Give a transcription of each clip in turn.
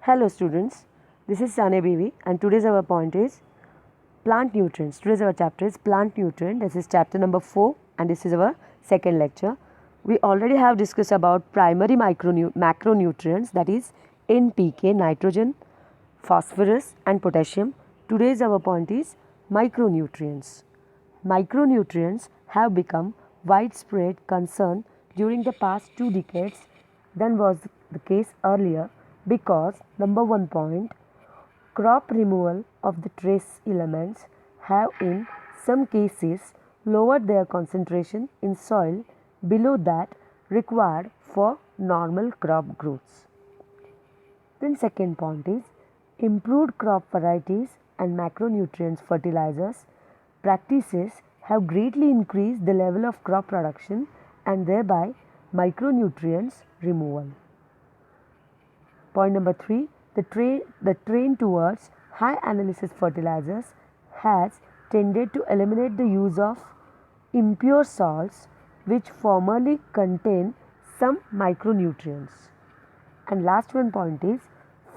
Hello students, this is Sane Bibi and today's our point is plant nutrients. Today's our chapter is plant nutrient. This is chapter number 4 and this is our second lecture. We already have discussed about primary macronutrients, that is NPK, nitrogen, phosphorus and potassium. Today's our point is micronutrients. Micronutrients have become widespread concern during the past 2 decades than was the case earlier because number 1 point, crop removal of the trace elements have in some cases lowered their concentration in soil below that required for normal crop growths. Then second point is improved crop varieties and macronutrients fertilizers practices have greatly increased the level of crop production and thereby micronutrients removal. Point number 3, the trend towards high analysis fertilizers has tended to eliminate the use of impure salts which formerly contain some micronutrients. And last one point is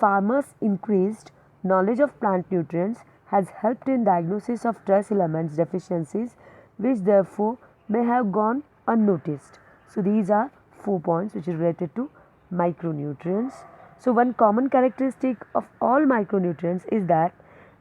farmers' increased knowledge of plant nutrients has helped in diagnosis of trace elements deficiencies which therefore may have gone unnoticed. So these are 4 points which is related to micronutrients. So one common characteristic of all micronutrients is that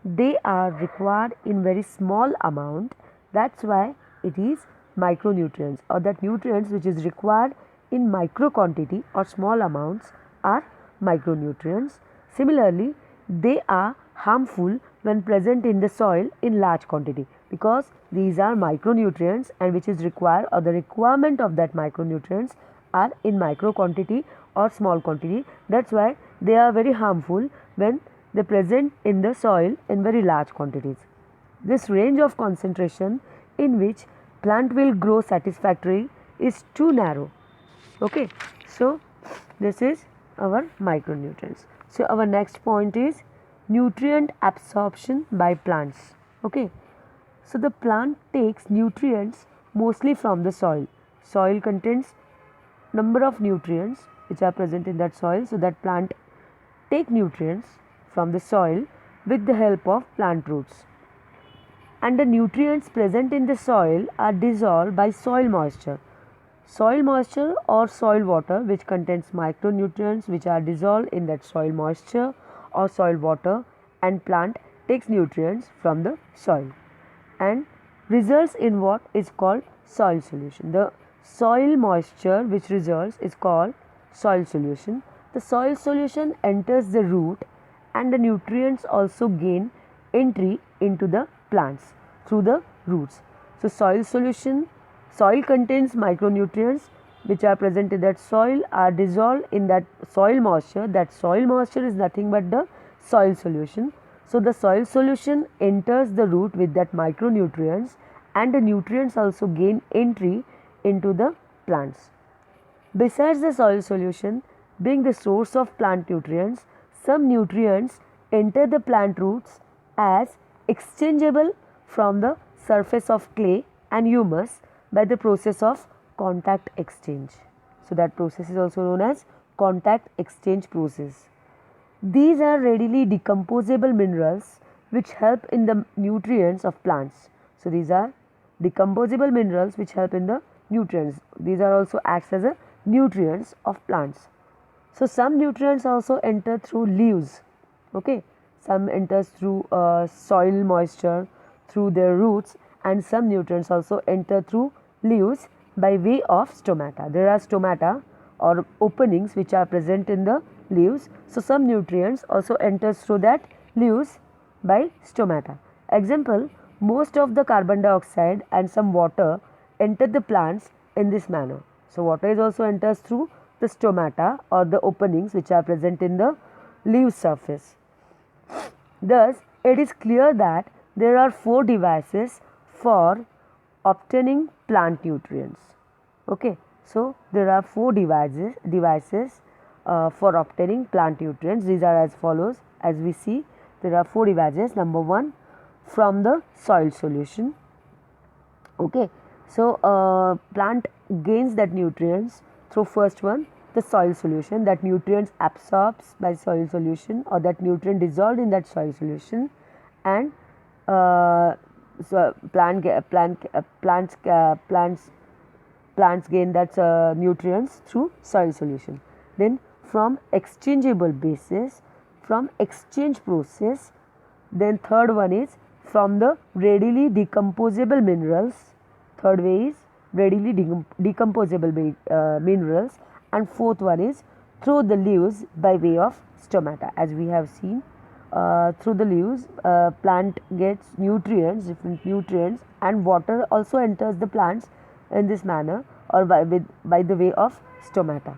they are required in very small amount. That's why it is micronutrients, or that nutrients which is required in micro quantity or small amounts are micronutrients. Similarly, they are harmful when present in the soil in large quantity because these are micronutrients and which is required, or the requirement of that micronutrients are in micro quantity or small quantity. That's why they are very harmful when they present in the soil in very large quantities. This range of concentration in which plant will grow satisfactorily is too narrow. Okay, so this is our micronutrients. So our next point is nutrient absorption by plants. Okay, so the plant takes nutrients mostly from the soil. Soil contains number of nutrients which are present in that soil, so that plant take nutrients from the soil with the help of plant roots. And the nutrients present in the soil are dissolved by soil moisture. Soil moisture or soil water which contains micronutrients which are dissolved in that soil moisture or soil water, and plant takes nutrients from the soil and results in what is called soil solution. The soil moisture which results is called soil solution. The soil solution enters the root and the nutrients also gain entry into the plants through the roots. So soil contains micronutrients which are present in that soil are dissolved in that soil moisture. That soil moisture is nothing but the soil solution. So the soil solution enters the root with that micronutrients and the nutrients also gain entry into the plants. Besides the soil solution being the source of plant nutrients, some nutrients enter the plant roots as exchangeable from the surface of clay and humus by the process of contact exchange. So that process is also known as contact exchange process. These are readily decomposable minerals which help in the nutrients of plants. So these are decomposable minerals which help in the nutrients. These are also acts as a nutrients of plants. So some nutrients also enter through leaves. Okay, some enters through soil moisture through their roots, and some nutrients also enter through leaves by way of stomata. There are stomata or openings which are present in the leaves. So some nutrients also enters through that leaves by stomata. Example, most of the carbon dioxide and some water enter the plants in this manner. So water is also enters through the stomata or the openings which are present in the leaf surface. Thus, it is clear that there are 4 devices for obtaining plant nutrients. Okay, so there are 4 devices for obtaining plant nutrients. These are as follows. As we see, there are 4 devices. Number 1, from the soil solution. Okay, so plant gains that nutrients through first one, the soil solution, that nutrients absorbed by soil solution or that nutrient dissolved in that soil solution, and so plants gain that nutrients through soil solution. Then from exchangeable basis, from exchange process. Then third one is from the readily decomposable minerals. Third way is readily decomposable minerals, and fourth one is through the leaves by way of stomata. As we have seen, through the leaves, plant gets nutrients, different nutrients, and water also enters the plants in this manner or by the way of stomata.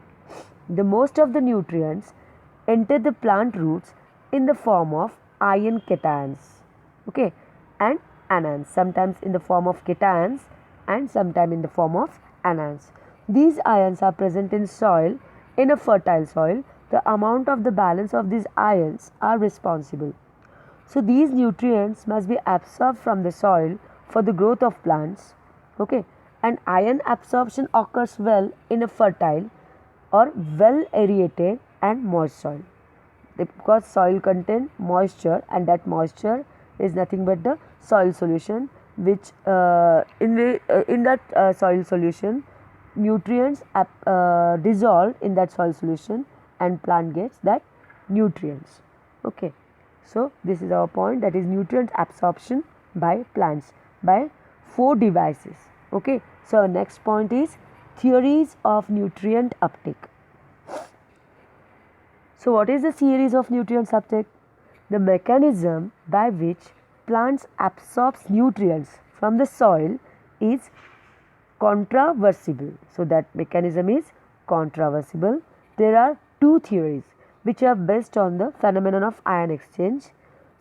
The most of the nutrients enter the plant roots in the form of ion cations, okay, and anions, sometimes in the form of cations and sometimes in the form of anions. These ions are present in soil. In a fertile soil, the amount of the balance of these ions are responsible. So these nutrients must be absorbed from the soil for the growth of plants, okay, and ion absorption occurs well in a fertile or well aerated and moist soil, because soil contains moisture, and that moisture is nothing but the soil solution, which in that soil solution nutrients dissolve in that soil solution and plant gets that nutrients, okay. So this is our point, that is nutrient absorption by plants by 4 devices, okay. So our next point is theories of nutrient uptake. So what is the theories of nutrients uptake? The mechanism by which plants absorbs nutrients from the soil is controversible. So that mechanism is controversible. There are 2 theories which are based on the phenomenon of ion exchange.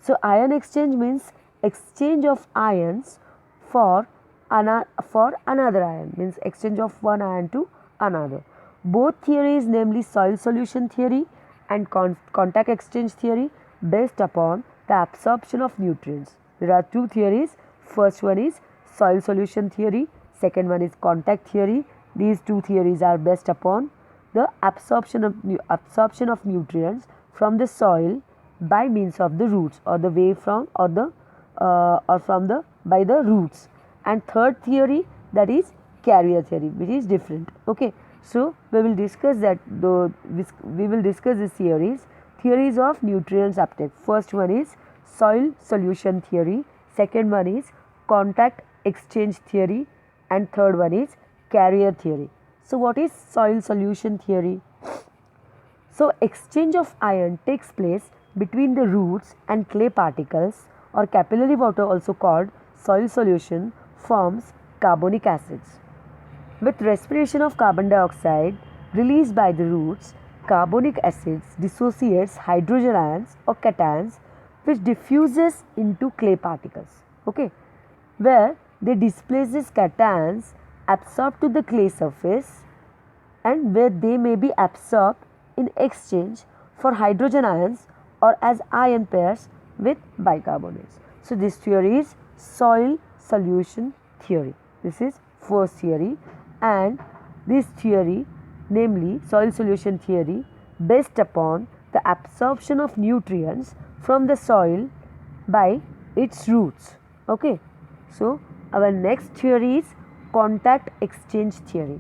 So ion exchange means exchange of ions for another ion, means exchange of one ion to another. Both theories, namely soil solution theory and contact exchange theory, based upon the absorption of nutrients. There are 2 theories. First one is soil solution theory, second one is contact theory. These 2 theories are based upon the absorption of nutrients from the soil by means of the roots, or the way from or from the by the roots. And third theory, that is carrier theory, which is different, okay. So we will discuss that, we will discuss the theories of nutrients uptake. First one is soil solution theory, second one is contact exchange theory, and third one is carrier theory. So what is soil solution theory? So exchange of ion takes place between the roots, and clay particles or capillary water, also called soil solution, forms carbonic acids. With respiration of carbon dioxide released by the roots, carbonic acids dissociates hydrogen ions or cations, which diffuses into clay particles, okay, where they displace these cations, absorbed to the clay surface, and where they may be absorbed in exchange for hydrogen ions or as ion pairs with bicarbonates. So this theory is soil solution theory. This is first theory, and this theory, namely soil solution theory, based upon the absorption of nutrients from the soil by its roots, okay. So our next theory is contact exchange theory.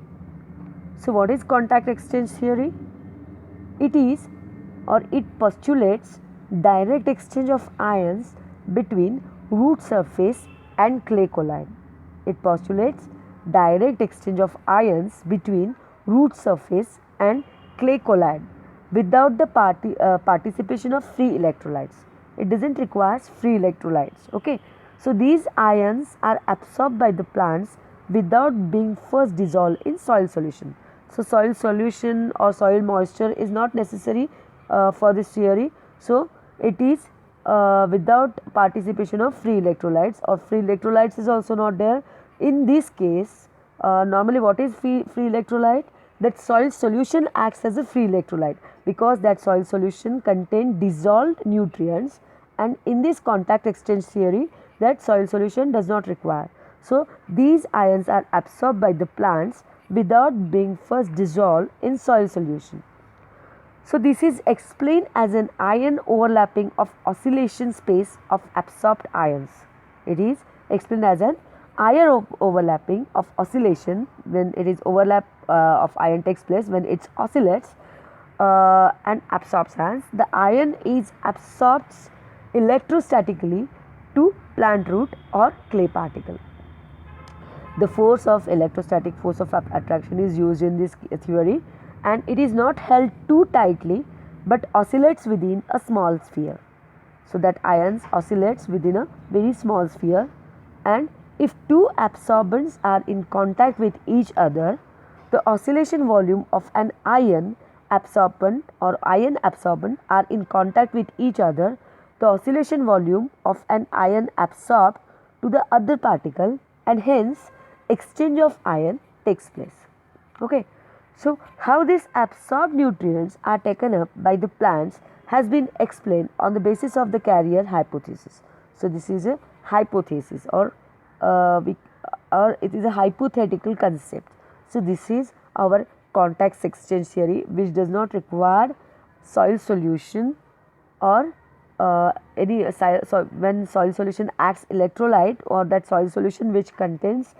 So what is contact exchange theory? It is, or it postulates, direct exchange of ions between root surface and clay colloid. It postulates direct exchange of ions between root surface and clay colloid without the participation of free electrolytes. It doesn't require free electrolytes, okay. So these ions are absorbed by the plants without being first dissolved in soil solution. So soil solution or soil moisture is not necessary for this theory. So it is without participation of free electrolytes, or free electrolytes is also not there. In this case, normally what is free electrolyte? That soil solution acts as a free electrolyte, because that soil solution contains dissolved nutrients, and in this contact exchange theory, that soil solution does not require. So these ions are absorbed by the plants without being first dissolved in soil solution. So this is explained as an ion overlapping of oscillation space of absorbed ions. It is explained as an ion overlapping of oscillation when it is overlap of ion takes place when it oscillates and absorbs ions. The ion is absorbed electrostatically to plant root or clay particle. The force of electrostatic force of attraction is used in this theory, and it is not held too tightly but oscillates within a small sphere. So that ions oscillates within a very small sphere, and if two absorbents are in contact with each other, the oscillation volume of an ion absorbent or ion absorbent are in contact with each other, the oscillation volume of an ion absorbed to the other particle, and hence exchange of ion takes place. Okay. So, how these absorbed nutrients are taken up by the plants has been explained on the basis of the carrier hypothesis. So, this is a hypothesis or it is a hypothetical concept. So, this is our contact exchange theory, which does not require soil solution or when soil solution acts electrolyte, or that soil solution which contains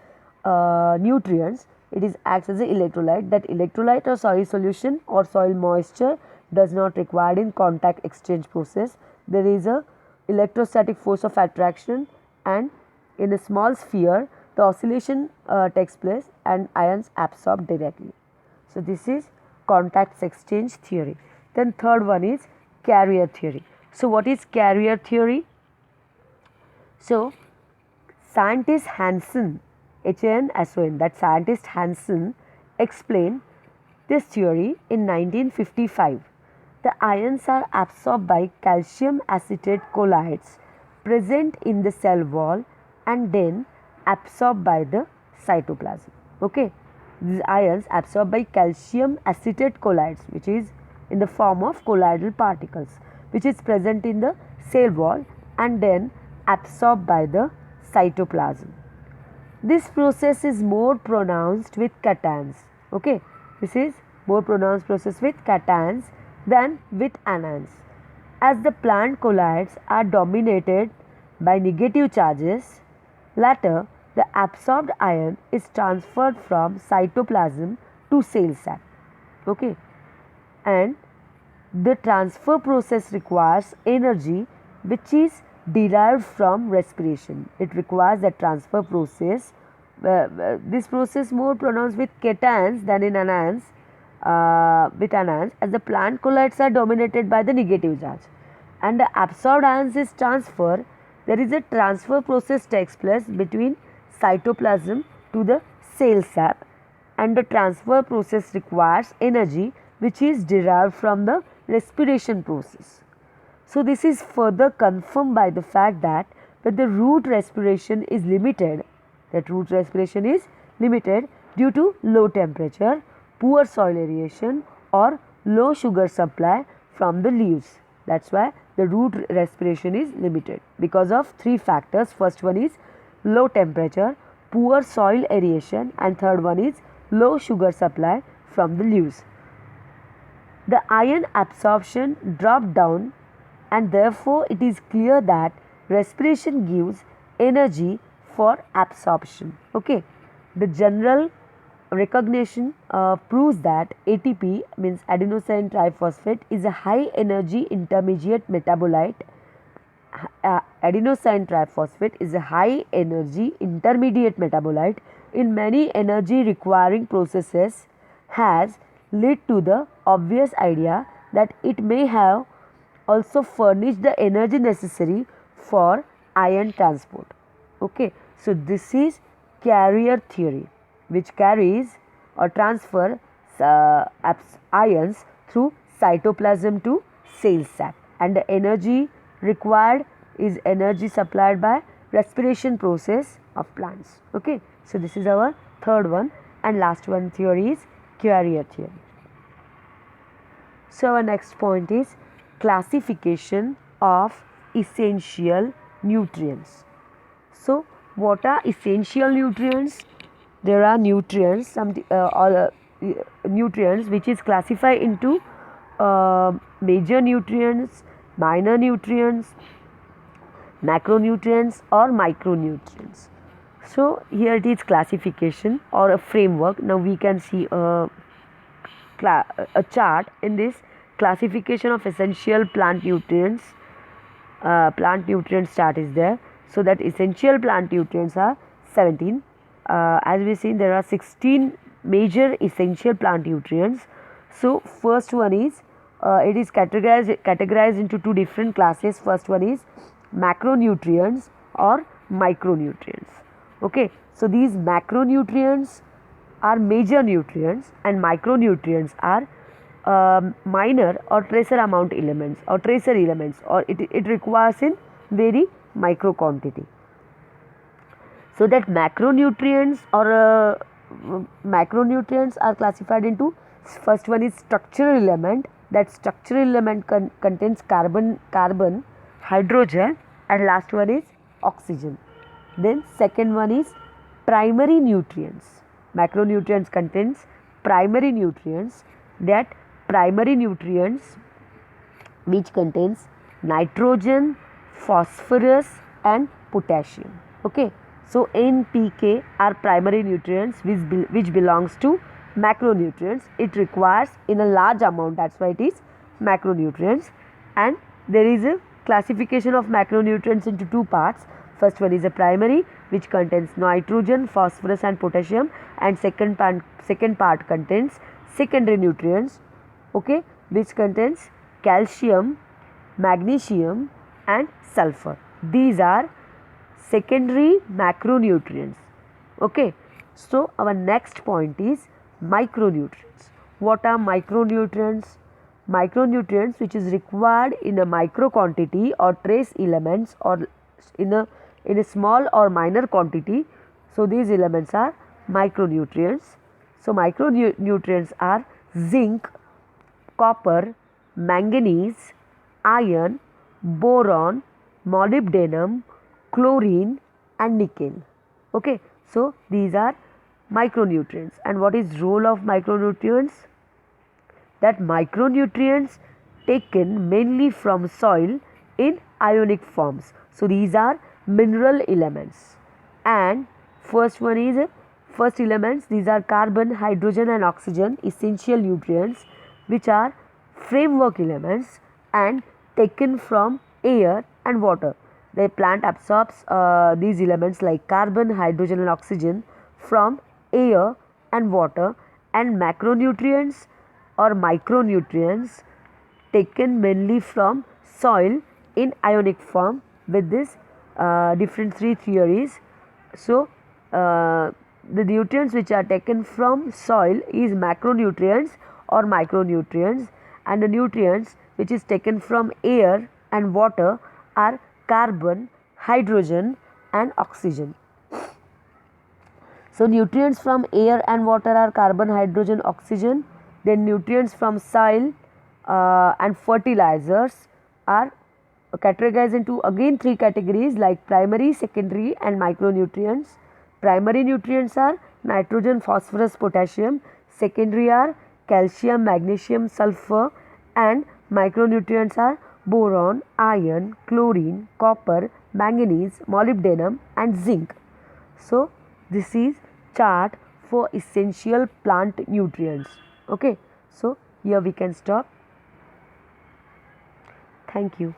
nutrients, it is acts as an electrolyte. That electrolyte or soil solution or soil moisture does not required in contact exchange process. There is a electrostatic force of attraction, and in a small sphere the oscillation takes place and ions absorb directly. So this is contact exchange theory. Then third one is carrier theory. So what is carrier theory? So scientist Hansen, Hanson, that scientist Hansen explained this theory in 1955. The ions are absorbed by calcium acetate colloids present in the cell wall and then absorbed by the cytoplasm. Okay, these ions absorbed by calcium acetate colloids, which is in the form of colloidal particles, which is present in the cell wall and then absorbed by the cytoplasm. This process is more pronounced with cations. Okay, this is more pronounced process with cations than with anions. As the plant colloids are dominated by negative charges, later the absorbed ion is transferred from cytoplasm to cell sap. Okay, and the transfer process requires energy which is derived from respiration. It requires the transfer process. This process more pronounced with cations than in anions. With anions, as the plant colloids are dominated by the negative charge, and the absorbed ions is transferred, there is a transfer process takes place between cytoplasm to the cell sap, and the transfer process requires energy which is derived from the respiration process. So this is further confirmed by the fact that when the root respiration is limited, due to low temperature, poor soil aeration or low sugar supply from the leaves. That's why the root respiration is limited because of three factors. First one is low temperature, poor soil aeration, and third one is low sugar supply from the leaves. The ion absorption dropped down, and therefore it is clear that respiration gives energy for absorption. Okay, the general recognition proves that ATP, means adenosine triphosphate, is a high energy intermediate metabolite. Adenosine triphosphate is a high energy intermediate metabolite in many energy requiring processes, has led to the obvious idea that it may have also furnished the energy necessary for ion transport. Okay, so this is carrier theory, which carries or transfer ions through cytoplasm to cell sap, and the energy required is energy supplied by respiration process of plants. Okay, so this is our third one, and last one theory is carrier theory. So our next point is classification of essential nutrients. So what are essential nutrients? there are nutrients, nutrients which is classified into major nutrients, minor nutrients, macronutrients or micronutrients. So here it is classification or a framework. Now we can see a chart in this classification of essential plant nutrients. Plant nutrients chart is there. So that essential plant nutrients are 17. As we seen, there are 16 major essential plant nutrients. So first one is it is categorized into two different classes. First one is macronutrients or micronutrients. Okay, so these macronutrients are major nutrients and micronutrients are minor or tracer amount elements or tracer elements, or it requires in very micro quantity. So that macronutrients or macronutrients are classified into, first one is structural element. That structural element contains carbon, hydrogen, and last one is oxygen. Then second one is primary nutrients. Macronutrients contains primary nutrients. That primary nutrients which contains nitrogen, phosphorus and potassium. Okay, so NPK are primary nutrients which belongs to macronutrients. It requires in a large amount, that's why it is macronutrients. And there is a classification of macronutrients into two parts. First one is a primary, which contains nitrogen, phosphorus and potassium, and second part contains secondary nutrients, okay, which contains calcium, magnesium and sulfur. These are secondary macronutrients. Okay, so our next point is micronutrients. What are micronutrients? Micronutrients which is required in a micro quantity or trace elements or in a small or minor quantity. So these elements are micronutrients. So micronutrients are zinc, copper, manganese, iron, boron, molybdenum, chlorine and nickel. Okay, so these are micronutrients. And what is role of micronutrients? That micronutrients taken mainly from soil in ionic forms. So these are mineral elements. And first elements, these are carbon, hydrogen and oxygen, essential nutrients which are framework elements and taken from air and water. The plant absorbs these elements like carbon, hydrogen and oxygen from air and water. And macronutrients or micronutrients taken mainly from soil in ionic form with this different three theories. So the nutrients which are taken from soil is macronutrients or micronutrients, and the nutrients which is taken from air and water are carbon, hydrogen and oxygen. So nutrients from air and water are carbon, hydrogen, oxygen. Then nutrients from soil and fertilizers are categorized into again three categories like primary, secondary and micronutrients. Primary nutrients are nitrogen, phosphorus, potassium. Secondary are calcium, magnesium, sulfur. And micronutrients are boron, iron, chlorine, copper, manganese, molybdenum and zinc. So this is chart for essential plant nutrients. Okay, so here we can stop. Thank you.